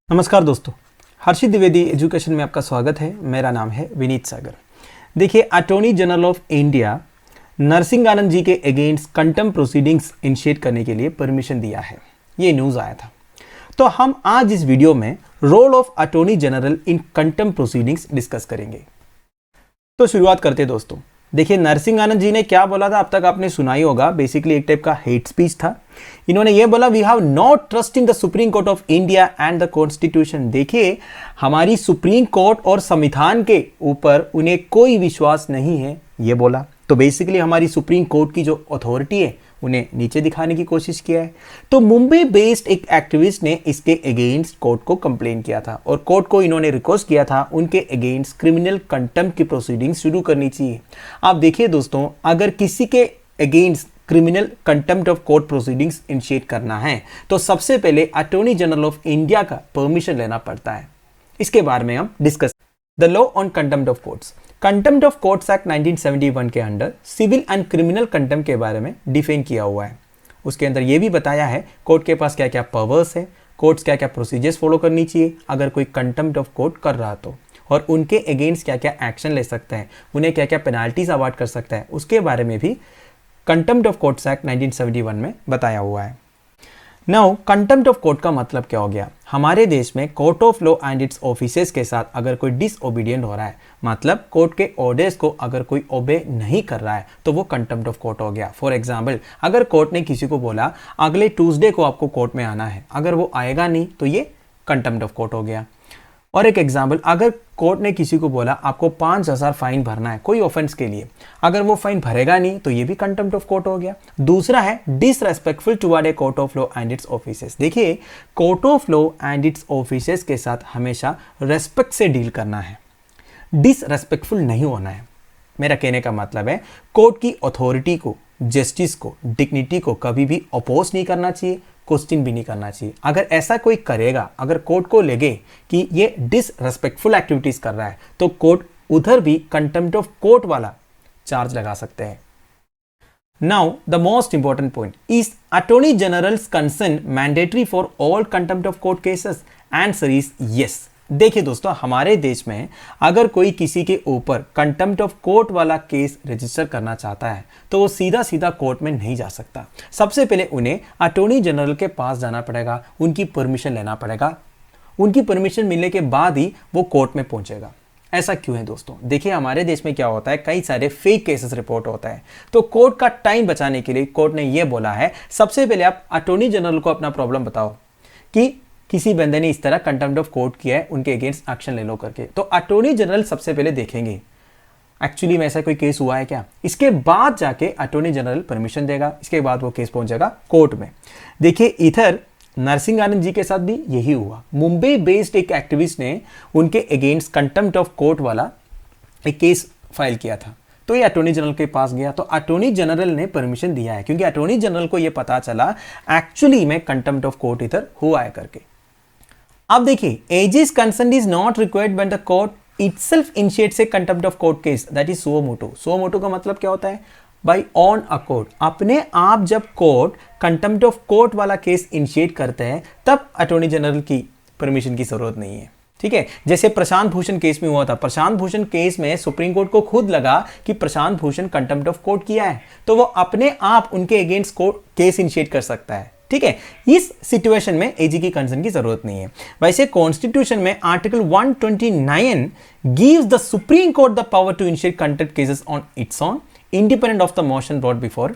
नमस्कार दोस्तों, हर्षित द्विवेदी एजुकेशन में आपका स्वागत है। मेरा नाम है विनीत सागर। देखिए, attorney general of India Narsingh Anand ji के अगेंस्ट कंटेम्प्ट प्रोसीडिंग्स इनिशिएट करने के लिए परमिशन दिया है। ये न्यूज़ आया था। तो हम आज इस वीडियो में role of attorney general in contempt proceedings discuss करेंगे। तो शुरुआत करते दोस्तों। देखिए, नरसिंह आनंद जी ने क्या बोला था, अब तक आपने सुना ही होगा। बेसिकली एक टाइप का हेट स्पीच था। इन्होंने ये बोला, we have not trust in the supreme court of India and the constitution. देखिए, हमारी सुप्रीम कोर्ट और संविधान के ऊपर उन्हें कोई विश्वास नहीं है, ये बोला। तो बेसिकली हमारी सुप्रीम कोर्ट की जो अथॉरिटी है उन्हें नीचे दिखाने की कोशिश किया है। तो मुंबई बेस्ड एक एक्टिविस्ट ने इसके अगेंस्ट कोर्ट को कंप्लेन किया था और कोर्ट को इन्होंने रिक्वेस्ट किया था उनके अगेंस्ट क्रिमिनल कंटेम्प्ट की प्रोसीडिंग शुरू करनी चाहिए। आप देखिए दोस्तों, अगर किसी के against criminal contempt of court proceedings initiate करना है तो सबसे पहले अटॉर्नी जनरल ऑफ इंडिया का परमिशन लेना पड़ता है। इसके बारे में हम discuss. The law on contempt of courts. Contempt of courts act 1971 के under civil and criminal contempt के बारे में डिफाइन किया हुआ है। उसके अंदर यह भी बताया है कोर्ट के पास क्या क्या पावर्स है, कोर्ट्स क्या क्या प्रोसीजर्स फॉलो करनी चाहिए अगर कोई कंटेम्प्ट ऑफ कोर्ट कर रहा तो, और उनके अगेंस्ट क्या क्या एक्शन ले सकते हैं, उन्हें क्या क्या पेनाल्टीज अवार्ड कर सकता है, उसके बारे में भी कंटेम्प्ट ऑफ कोर्ट्स एक्ट 1971 में बताया हुआ है। नाउ, कंटेम्प्ट ऑफ कोर्ट का मतलब क्या हो गया? हमारे देश में court of law and its officers के साथ अगर कोई डिसओबीडियंट हो रहा है, मतलब कोर्ट के ऑर्डर्स को अगर कोई ओबे नहीं कर रहा है, तो वो कंटेम्प्ट ऑफ कोर्ट हो गया। फॉर एग्जांपल, अगर कोर्ट ने किसी को बोला अगले ट्यूसडे को आपको कोर्ट में आना है, अगर वो आएगा नहीं तो ये कंटेम्प्ट ऑफ कोर्ट हो गया। और एक एग्जाम्पल, अगर कोर्ट ने किसी को बोला आपको 5,000 फाइन भरना है कोई ऑफेंस के लिए, अगर वो फाइन भरेगा नहीं तो ये भी कंटेम्प्ट ऑफ कोर्ट हो गया। दूसरा है disrespectful toward a court of law and its officers. देखिए, court of law and its officers के साथ हमेशा रेस्पेक्ट से डील करना है, डिसरेस्पेक्टफुल नहीं होना है। मेरा कहने का मतलब है कोर्ट की अथॉरिटी को, जस्टिस को, डिग्निटी को कभी भी अपोज नहीं करना चाहिए, क्वेश्चन भी नहीं करना चाहिए। अगर ऐसा कोई करेगा, अगर कोर्ट को लगे कि ये डिसरेस्पेक्टफुल एक्टिविटीज कर रहा है, तो कोर्ट उधर भी कंटेम्प्ट ऑफ कोर्ट वाला चार्ज लगा सकते हैं। Now the most important point is attorney generals concern mandatory for all contempt of court cases? Answer is yes. देखिए दोस्तों, हमारे देश में अगर कोई किसी के ऊपर कंटेम्प्ट ऑफ कोर्ट वाला केस रजिस्टर करना चाहता है तो वो सीधा सीधा कोर्ट में नहीं जा सकता। सबसे पहले उन्हें अटॉर्नी जनरल के पास जाना पड़ेगा, उनकी परमिशन लेना पड़ेगा। उनकी परमिशन मिलने के बाद ही वो कोर्ट में पहुंचेगा। ऐसा क्यों है दोस्तों? देखिए, हमारे देश में क्या होता है, कई सारे फेक केसेस रिपोर्ट होता है, तो कोर्ट का टाइम बचाने के लिए कोर्ट ने यह बोला है सबसे पहले आप अटॉर्नी जनरल को अपना प्रॉब्लम बताओ कि किसी बंदे ने इस तरह कंटेम्प्ट ऑफ कोर्ट किया है, उनके अगेंस्ट एक्शन ले लो करके। तो अटॉर्नी जनरल सबसे पहले देखेंगे एक्चुअली में ऐसा कोई केस हुआ है क्या, इसके बाद जाके अटॉर्नी जनरल परमिशन देगा, इसके बाद वो केस पहुंचेगा कोर्ट में। देखिए, इधर नरसिंह आनंद जी के साथ भी यही हुआ। मुंबई बेस्ड एक एक्टिविस्ट ने उनके अगेंस्ट कंटेम्प्ट ऑफ कोर्ट वाला एक केस फाइल किया था, तो ये अटॉर्नी जनरल के पास गया, तो अटॉर्नी जनरल ने परमिशन दिया है, क्योंकि अटॉर्नी जनरल को ये पता चला एक्चुअली में कंटेम्प्ट ऑफ कोर्ट इधर हुआ है करके। अब देखिए, AG's consent is not required when the court itself initiates a contempt of court case, that is suo motu। suo motu का मतलब क्या होता है? by own accord। अपने आप जब कोर्ट कंटेम्प्ट ऑफ कोर्ट वाला केस इनिशिएट करते हैं तब अटॉर्नी जनरल की परमिशन की जरूरत नहीं है। ठीक है, जैसे प्रशांत भूषण केस में हुआ था। प्रशांत भूषण केस में सुप्रीम कोर्ट को खुद लगा कि Prashant Bhushan contempt of court किया है, तो वो अपने आप उनके अगेंस्ट कोर्ट केस इनिशिएट कर सकता है। ठीक है, इस सिचुएशन में एजी की कंसर्न की जरूरत नहीं है। वैसे कॉन्स्टिट्यूशन में article 129 gives the supreme court the power to initiate contempt cases on its own independent of the motion brought before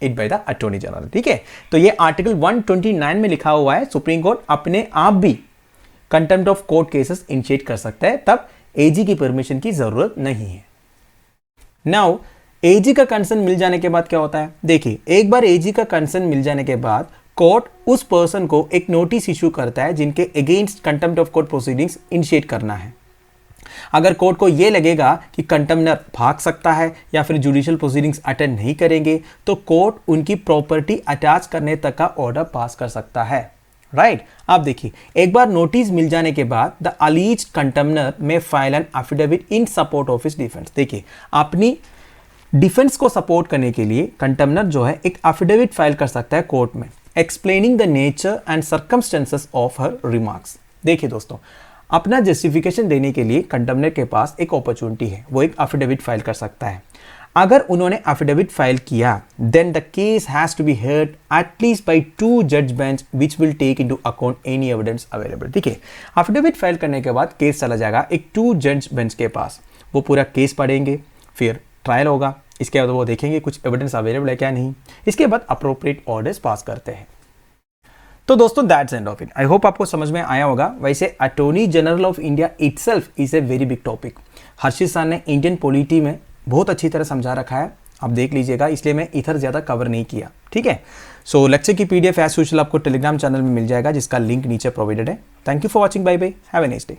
it by the attorney general. ठीक है, तो ये आर्टिकल 129 में लिखा हुआ है सुप्रीम कोर्ट अपने आप भी contempt of court cases initiate कर सकता है, तब एजी की परमिशन की जरूरत नहीं है। नाउ, एजी का कंसर्न मिल जाने के बाद क्या होता है? देखिए, एक बार एजी का कंसर्न मिल जाने के बाद कोर्ट उस पर्सन को एक नोटिस इशू करता है जिनके against contempt of court proceedings initiate करना है। अगर कोर्ट को यह लगेगा कि कंटेम्नर भाग सकता है या फिर जुडिशियल प्रोसीडिंग्स अटेंड नहीं करेंगे, तो कोर्ट उनकी प्रॉपर्टी अटैच करने तक का ऑर्डर पास कर सकता है। राइट, आप देखिए, एक बार नोटिस मिल जाने के बाद द अलीज्ड कंटेम्नर में file an affidavit in support of his defence. देखिए, अपनी डिफेंस को सपोर्ट करने के लिए कंटेम्नर जो है एक एफिडेविट फाइल कर सकता है कोर्ट में, explaining the nature and circumstances of her remarks. देखिए दोस्तों, अपना जस्टिफिकेशन देने के लिए कंटेम्नर के पास एक अपॉर्चुनिटी है, वो एक एफिडेविट फाइल कर सकता है। अगर उन्होंने एफिडेविट फाइल किया, then the case has to be heard at least by 2 जज bench which will take into account any evidence available. ठीक है, एफिडेविट फाइल करने के बाद केस चला जाएगा एक 2 जज बेंच के पास, वो पूरा केस पढ़ेंगे, फिर ट्रायल होगा, इसके बाद वो देखेंगे कुछ एविडेंस अवेलेबल है क्या नहीं, इसके बाद अप्रोप्रिएट ऑर्डर्स पास करते हैं। तो दोस्तों that's end of it. I hope आपको समझ में आया होगा। वैसे attorney general of India itself is a very big topic. Harshit sir ने इंडियन पॉलिटी में बहुत अच्छी तरह समझा रखा है, आप देख लीजिएगा, इसलिए मैं इधर ज़्यादा कवर नहीं किया। ठीक है, सो लेक्चर की PDF एज यूजुअल आपको टेलीग्राम चैनल में मिल जाएगा, जिसका लिंक नीचे प्रोवाइडेड है। Thank you for watching, bye bye, have a nice day.